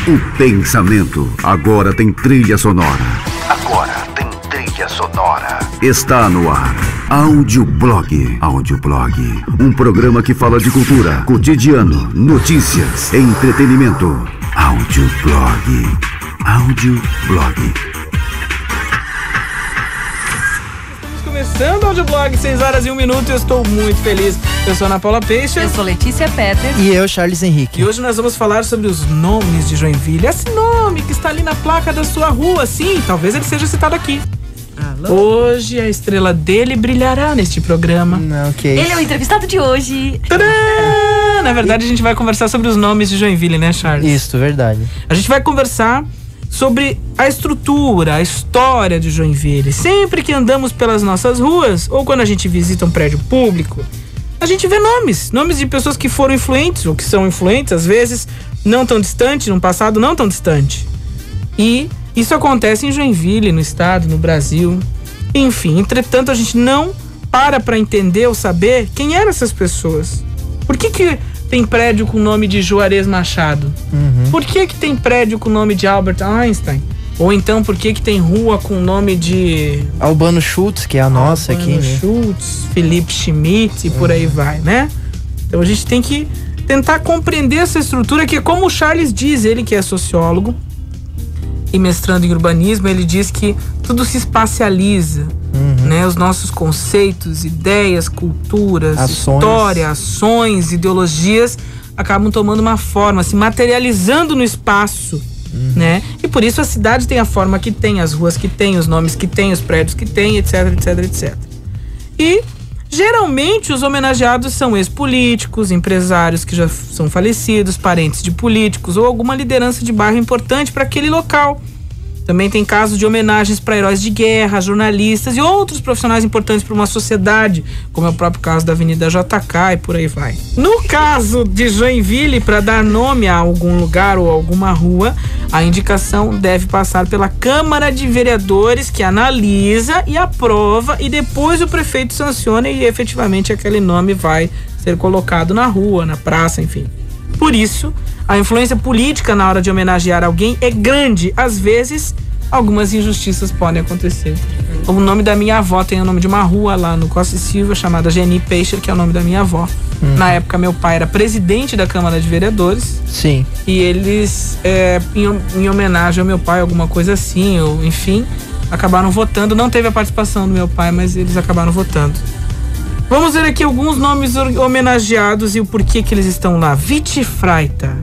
O pensamento agora tem trilha sonora. Está no ar. Audioblog. Um programa que fala de cultura, cotidiano, notícias, entretenimento. Audioblog. Estamos começando o Audioblog, 6 horas e 1 minuto. Eu estou muito feliz. Eu sou Ana Paula Peixe. Eu sou Letícia Petter. E eu, Charles Henrique. E hoje nós vamos falar sobre os nomes de Joinville. Esse nome que está ali na placa da sua rua, sim, talvez ele seja citado aqui. Alô? Hoje a estrela dele brilhará neste programa. Não, que isso. Ele é o entrevistado de hoje. Tadã! Na verdade, a gente vai conversar sobre os nomes de Joinville, né, Charles? Isso, verdade. A gente vai conversar sobre a estrutura, a história de Joinville. Sempre que andamos pelas nossas ruas, ou quando a gente visita um prédio público, a gente vê nomes de pessoas que foram influentes, ou que são influentes, às vezes, não tão distante, num passado não tão distante. E isso acontece em Joinville, no estado, no Brasil. Enfim, entretanto, a gente não para entender ou saber quem eram essas pessoas. Por que tem prédio com o nome de Juarez Machado? Por que tem prédio com o nome de Albert Einstein? Ou então, por que tem rua com o nome de Albano Schultz, que é a nossa aqui, né? Schultz, Felipe Schmidt e por aí vai, né? Então a gente tem que tentar compreender essa estrutura que, como o Charles diz, ele que é sociólogo e mestrando em urbanismo, ele diz que tudo se espacializa, né? Os nossos conceitos, ideias, culturas, história, ações, ideologias acabam tomando uma forma, se materializando no espaço, né? E por isso a cidade tem a forma que tem, as ruas que tem, os nomes que tem, os prédios que tem, etc, etc, etc. E geralmente os homenageados são ex-políticos, empresários que já são falecidos, parentes de políticos ou alguma liderança de bairro importante para aquele local. Também tem casos de homenagens para heróis de guerra, jornalistas e outros profissionais importantes para uma sociedade, como é o próprio caso da Avenida JK e por aí vai. No caso de Joinville, para dar nome a algum lugar ou alguma rua, a indicação deve passar pela Câmara de Vereadores, que analisa e aprova, e depois o prefeito sanciona e efetivamente aquele nome vai ser colocado na rua, na praça, enfim. Por isso, a influência política na hora de homenagear alguém é grande. Às vezes, algumas injustiças podem acontecer. O nome da minha avó tem o nome de uma rua lá no Costa e Silva, chamada Geni Peixe, que é o nome da minha avó. Na época, meu pai era presidente da Câmara de Vereadores. Sim. E eles, em homenagem ao meu pai, alguma coisa assim, ou enfim, acabaram votando. Não teve a participação do meu pai, mas eles acabaram votando. Vamos ver aqui alguns nomes homenageados e o porquê que eles estão lá. Viti Freita.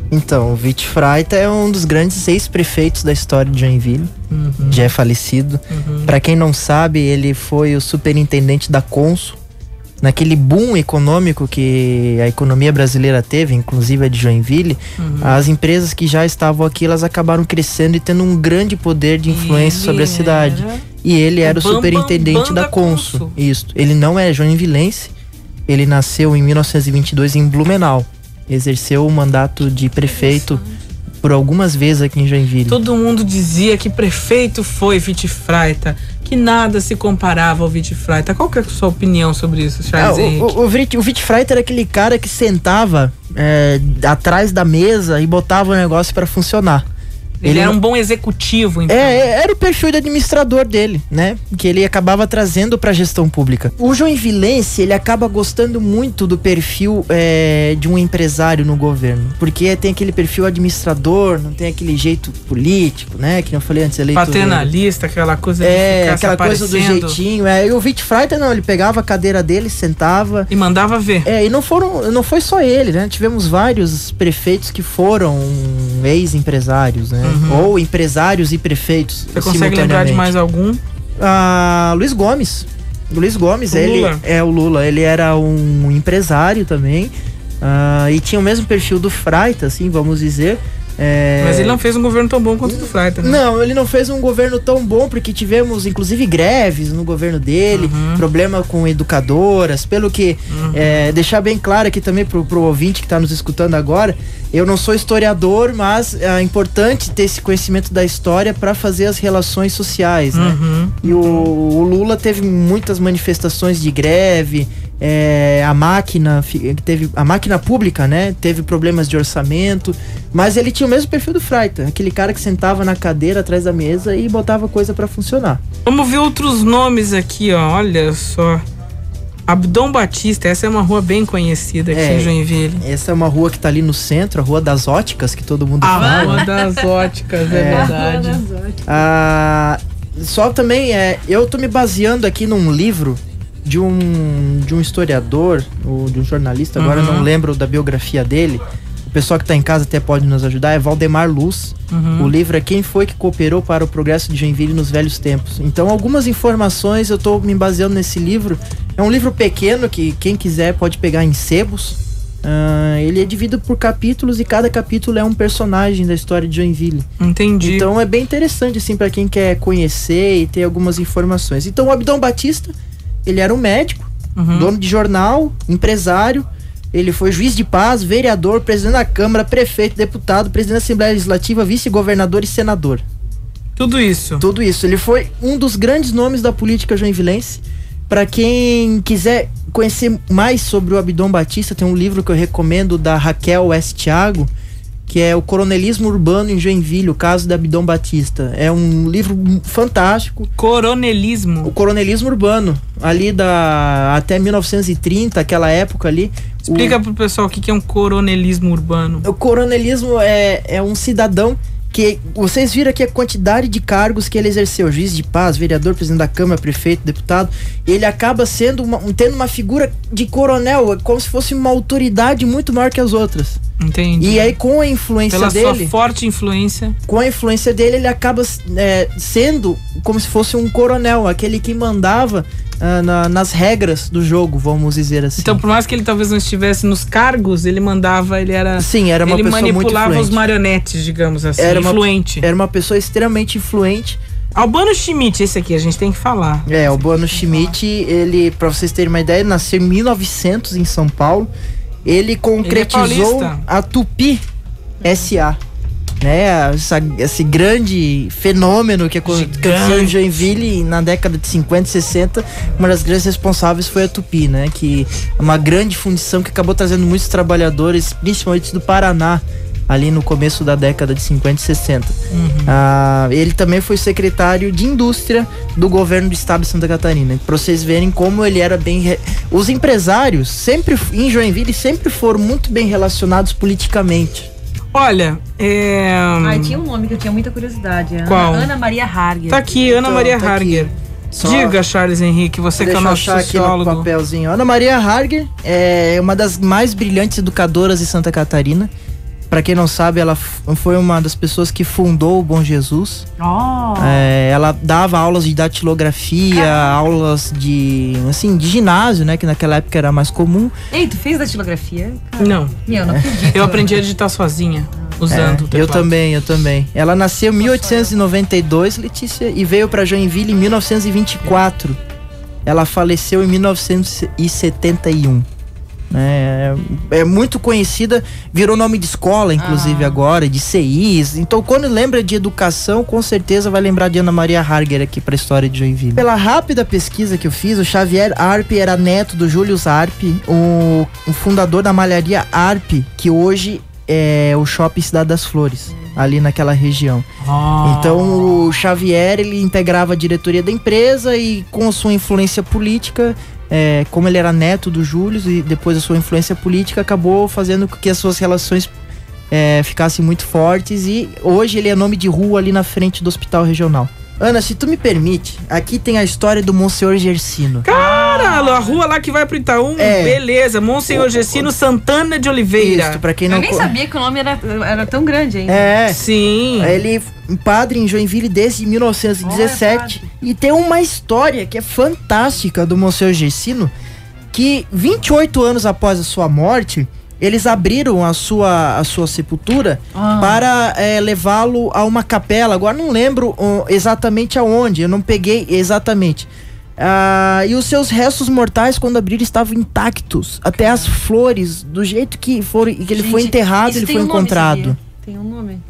Então, o Viti Freita é um dos grandes ex-prefeitos da história de Joinville. Já é falecido. Para quem não sabe, ele foi o superintendente da Consul. Naquele boom econômico que a economia brasileira teve, inclusive a de Joinville, as empresas que já estavam aqui, elas acabaram crescendo e tendo um grande poder de influência sobre a cidade. E ele era o superintendente da Consul. Isso. Ele não é joinvilense. Ele nasceu em 1922 em Blumenau. Exerceu o mandato de prefeito por algumas vezes aqui em Joinville. Todo mundo dizia que prefeito foi Viti Freita, que nada se comparava ao Viti Freita. Qual que é a sua opinião sobre isso, Charles Henrique? O Viti Freita era aquele cara que sentava atrás da mesa e botava o negócio para funcionar. Ele era um bom executivo, então. Era o perfil de administrador dele, né? Que ele acabava trazendo pra gestão pública. O joinvilense, ele acaba gostando muito do perfil de um empresário no governo. Porque tem aquele perfil administrador, não tem aquele jeito político, né? Que eu falei antes, eleito... Paternalista, aquela coisa de ficar aquela coisa do jeitinho. E o Viti Freita, não, ele pegava a cadeira dele, sentava... E mandava ver. E não foi só ele, né? Tivemos vários prefeitos que foram ex-empresários, né? Ou empresários e prefeitos. Você consegue lembrar de mais algum? Luiz Gomes. O Lula. Ele era um empresário também. E tinha o mesmo perfil do Freita, assim, vamos dizer. Mas ele não fez um governo tão bom quanto o do Freita, né? Não, ele não fez um governo tão bom, porque tivemos, inclusive, greves no governo dele, problema com educadoras, pelo que, deixar bem claro aqui também pro ouvinte que está nos escutando agora, eu não sou historiador, mas é importante ter esse conhecimento da história para fazer as relações sociais, né? E o Lula teve muitas manifestações de greve, a máquina pública, né, teve problemas de orçamento, mas ele tinha o mesmo perfil do Freita, aquele cara que sentava na cadeira atrás da mesa e botava coisa para funcionar. Vamos ver outros nomes aqui, ó, olha só. Abdom Batista, essa é uma rua bem conhecida aqui em Joinville. Essa é uma rua que tá ali no centro, a Rua das Óticas, que todo mundo fala. A Rua das Óticas, é verdade. Só também, eu tô me baseando aqui num livro de um historiador, ou de um jornalista, agora eu não lembro da biografia dele. O pessoal que tá em casa até pode nos ajudar, é Valdemar Luz. O livro é Quem Foi que Cooperou para o Progresso de Joinville nos Velhos Tempos. Então, algumas informações eu tô me baseando nesse livro. É um livro pequeno que quem quiser pode pegar em sebos. Ele é dividido por capítulos e cada capítulo é um personagem da história de Joinville. Entendi. Então é bem interessante assim para quem quer conhecer e ter algumas informações. Então o Abdom Batista, ele era um médico, dono de jornal, empresário. Ele foi juiz de paz, vereador, presidente da Câmara, prefeito, deputado, presidente da Assembleia Legislativa, vice-governador e senador. Tudo isso. Tudo isso. Ele foi um dos grandes nomes da política joinvilense. Para quem quiser conhecer mais sobre o Abdom Batista, tem um livro que eu recomendo da Raquel S. Thiago, que é O Coronelismo Urbano em Joinville, o caso da Abdom Batista. É um livro fantástico. Coronelismo. O coronelismo urbano, ali até 1930, aquela época ali. Explica pro pessoal o que é um coronelismo urbano. O coronelismo é um cidadão que vocês viram aqui a quantidade de cargos que ele exerceu, juiz de paz, vereador, presidente da Câmara, prefeito, deputado. Ele acaba tendo uma figura de coronel, como se fosse uma autoridade muito maior que as outras. Entendi. E aí com a influência dele... Pela sua forte influência. Com a influência dele, ele acaba sendo como se fosse um coronel, aquele que mandava nas regras do jogo, vamos dizer assim. Então, por mais que ele talvez não estivesse nos cargos, ele mandava, ele era... Sim, era uma pessoa muito influente. Ele manipulava os marionetes, digamos assim, influente. Era uma pessoa extremamente influente. Albano Schmidt, esse aqui, a gente tem que falar. Albano Schmidt, ele, pra vocês terem uma ideia, nasceu em 1900 em São Paulo. Ele concretizou a Tupi S.A., né? Esse grande fenômeno que aconteceu em Joinville na década de 50 e 60. Uma das grandes responsáveis foi a Tupi, né? Que é uma grande fundição que acabou trazendo muitos trabalhadores, principalmente do Paraná, ali no começo da década de 50 e 60. Ele também foi secretário de indústria do governo do estado de Santa Catarina. Para vocês verem como ele era bem... Os empresários sempre em Joinville sempre foram muito bem relacionados politicamente. Olha, tinha um nome que eu tinha muita curiosidade. Qual? Ana Maria Harger. Tá aqui, Ana Maria Harger. Diga, Charles Henrique, você que é o nosso sociólogo. Aqui no papelzinho. Ana Maria Harger é uma das mais brilhantes educadoras de Santa Catarina. Pra quem não sabe, ela foi uma das pessoas que fundou o Bom Jesus. Ela dava aulas de datilografia, aulas de ginásio, né? Que naquela época era mais comum. Ei, tu fez datilografia? Não. Não acredito. Eu aprendi a digitar sozinha, usando o teclado. Eu também. Ela nasceu em 1892, Letícia, e veio pra Joinville em 1924. Ela faleceu em 1971. É muito conhecida, virou nome de escola, inclusive agora, de CIs. Então, quando lembra de educação, com certeza vai lembrar de Ana Maria Harger aqui para a história de Joinville. Pela rápida pesquisa que eu fiz, o Xavier Arpe era neto do Július Arpe, o fundador da malharia Arpe, que hoje é o Shopping Cidade das Flores, ali naquela região. Então, o Xavier, ele integrava a diretoria da empresa e, com a sua influência política... como ele era neto do Júlio e depois a sua influência política acabou fazendo com que as suas relações ficassem muito fortes, e hoje ele é nome de rua ali na frente do hospital regional. Ana, se tu me permite, aqui tem a história do Monsenhor Gersino. Caralho, a rua lá que vai pro Itaú, beleza, Monsenhor Gersino Santana de Oliveira. Isso, pra quem não... Eu nem sabia que o nome era tão grande ainda. Sim. Ele padre em Joinville desde 1917. E tem uma história que é fantástica do Monsenhor Gersino, que 28 anos após a sua morte, eles abriram a sua sepultura para levá-lo a uma capela. Agora não lembro exatamente aonde, eu não peguei exatamente. E os seus restos mortais, quando abriram, estavam intactos. Até as flores, do jeito que ele foi enterrado, ele foi encontrado. Tem um nome.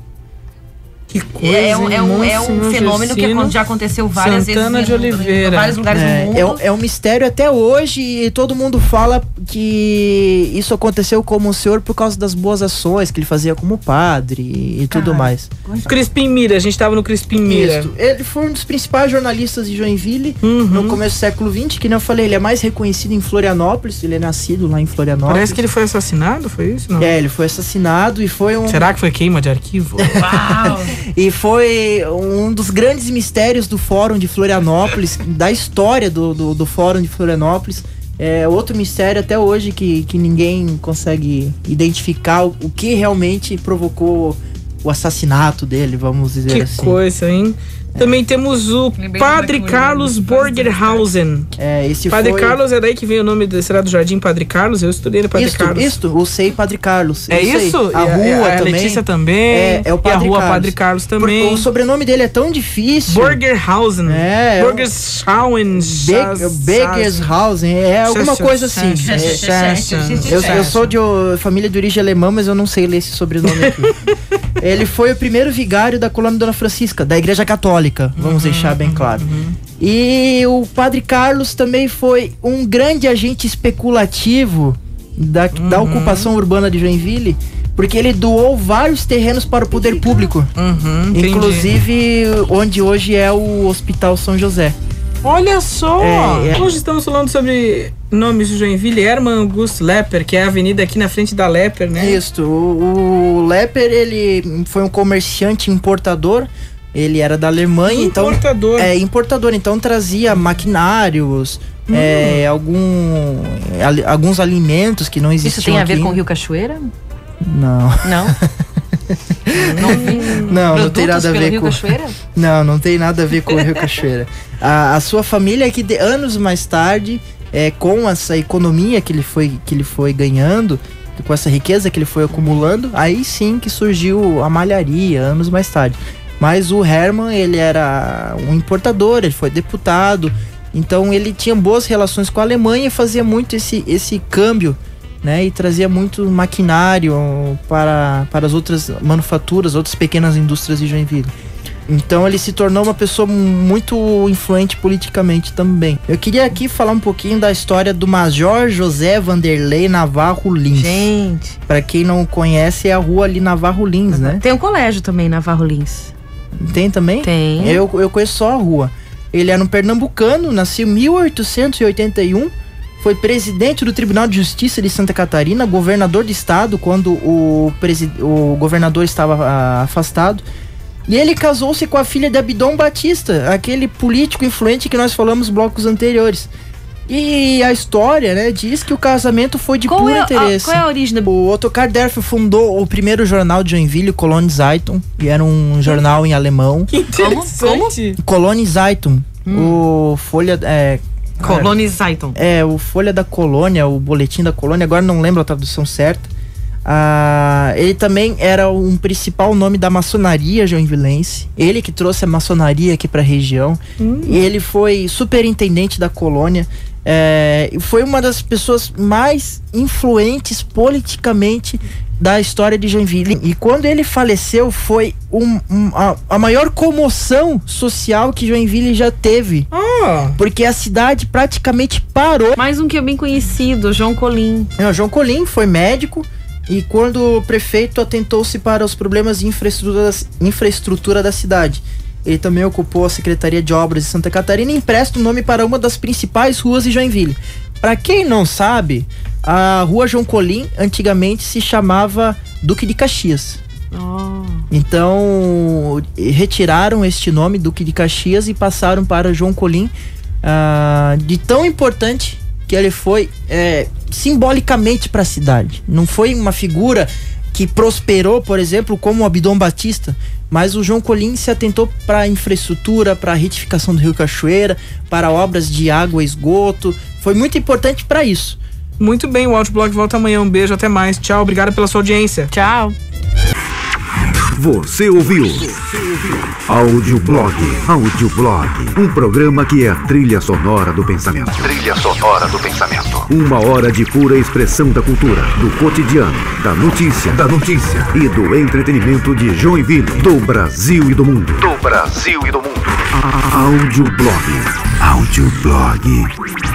Que coisa, É um Monsenhor fenômeno que Gersino já aconteceu várias Santana vezes de Oliveira. em vários lugares do mundo. É um mistério até hoje e todo mundo fala que isso aconteceu como o senhor por causa das boas ações que ele fazia como padre e tudo mais. O Crispim Mira, a gente tava no Crispim Mira. Isso. Ele foi um dos principais jornalistas de Joinville no começo do século XX, que nem eu falei, ele é mais reconhecido em Florianópolis, ele é nascido lá em Florianópolis. Parece que ele foi assassinado, foi isso? Não? Ele foi assassinado e foi um... Será que foi queima de arquivo? Uau! E foi um dos grandes mistérios do Fórum de Florianópolis, da história do Fórum de Florianópolis. É outro mistério até hoje que ninguém consegue identificar o que realmente provocou o assassinato dele, vamos dizer Que assim. coisa, hein? Também temos o Padre Carlos Borgerhausen. Esse Padre foi... Carlos é daí que veio o nome, será do Jardim Padre Carlos? Eu estudei no Padre Carlos. Isso, o SEI Padre Carlos. É isso? A rua a também. Letícia também. É o Padre e a rua Carlos. Padre Carlos também. O sobrenome dele é tão difícil. Borgerhausen. Begershausen. É alguma coisa assim. Eu sou de família de origem alemã, mas eu não sei ler esse sobrenome aqui. Ele foi o primeiro vigário da colônia Dona Francisca, da Igreja Católica, vamos deixar bem claro. E o Padre Carlos também foi um grande agente especulativo da ocupação urbana de Joinville, porque ele doou vários terrenos para o poder público, inclusive onde hoje é o Hospital São José. Olha só! Hoje estamos falando sobre nomes de Joinville. Hermann August Lepper, que é a avenida aqui na frente da Lepper, né? Isso. O Lepper, ele foi um comerciante importador. Ele era da Alemanha, importador. Importador. Então trazia maquinários, alguns alimentos que não existiam. Isso tem a ver aqui. com o Rio Cachoeira? Não. Não? Não tem nada a ver Rio com Cachoeira? Não tem nada a ver com o Rio Cachoeira. A sua família é que anos mais tarde, com essa economia que ele foi ganhando, com essa riqueza que ele foi acumulando, aí sim que surgiu a malharia, anos mais tarde. Mas o Hermann, ele era um importador, ele foi deputado, então ele tinha boas relações com a Alemanha e fazia muito esse câmbio, né, e trazia muito maquinário para as outras manufaturas, outras pequenas indústrias de Joinville. Então ele se tornou uma pessoa muito influente politicamente também. Eu queria aqui falar um pouquinho da história do Major José Vanderlei Navarro Lins. Gente. Para quem não conhece, é a rua ali Navarro Lins, né? Tem um colégio também, Navarro Lins. Tem também? Tem. Eu conheço só a rua. Ele era um pernambucano, nasceu em 1881. Foi presidente do Tribunal de Justiça de Santa Catarina, governador de estado quando o governador estava afastado. E ele casou-se com a filha de Abdon Batista, aquele político influente que nós falamos nos blocos anteriores. E a história, né, diz que o casamento foi de puro interesse. Qual é a origem da... O Ottokar Derf fundou o primeiro jornal de Joinville, Colonie Zeitung, e era um jornal em alemão. Que interessante. Colonie Zeitung, o Folha... Colonie Zeitung. O Folha da Colônia, o Boletim da Colônia, agora não lembro a tradução certa. Ele também era um principal nome da maçonaria joinvilense. Ele que trouxe a maçonaria aqui para a região. E ele foi superintendente da colônia. Foi uma das pessoas mais influentes politicamente da história de Joinville. E quando ele faleceu, foi a maior comoção social que Joinville já teve. Porque a cidade praticamente parou. Mais um que é bem conhecido, João Colim. O João Colim foi médico. E quando o prefeito atentou-se para os problemas de infraestrutura da cidade, ele também ocupou a Secretaria de Obras de Santa Catarina e empresta o nome para uma das principais ruas de Joinville. Para quem não sabe, a Rua João Colim antigamente se chamava Duque de Caxias. Então retiraram este nome, Duque de Caxias, e passaram para João Colim, de tão importante que ele foi simbolicamente para a cidade. Não foi uma figura que prosperou, por exemplo, como o Abdon Batista, mas o João Colim se atentou para a infraestrutura, para a retificação do Rio Cachoeira, para obras de água e esgoto. Foi muito importante para isso. Muito bem, o Outblog volta amanhã. Um beijo, até mais. Tchau, obrigado pela sua audiência. Tchau. Você ouviu Audioblog. Audioblog. Um programa que é a trilha sonora do pensamento. Trilha sonora do pensamento. Uma hora de pura expressão da cultura, do cotidiano, da notícia e do entretenimento de Joinville, do Brasil e do mundo. Do Brasil e do mundo. Audioblog. Audioblog.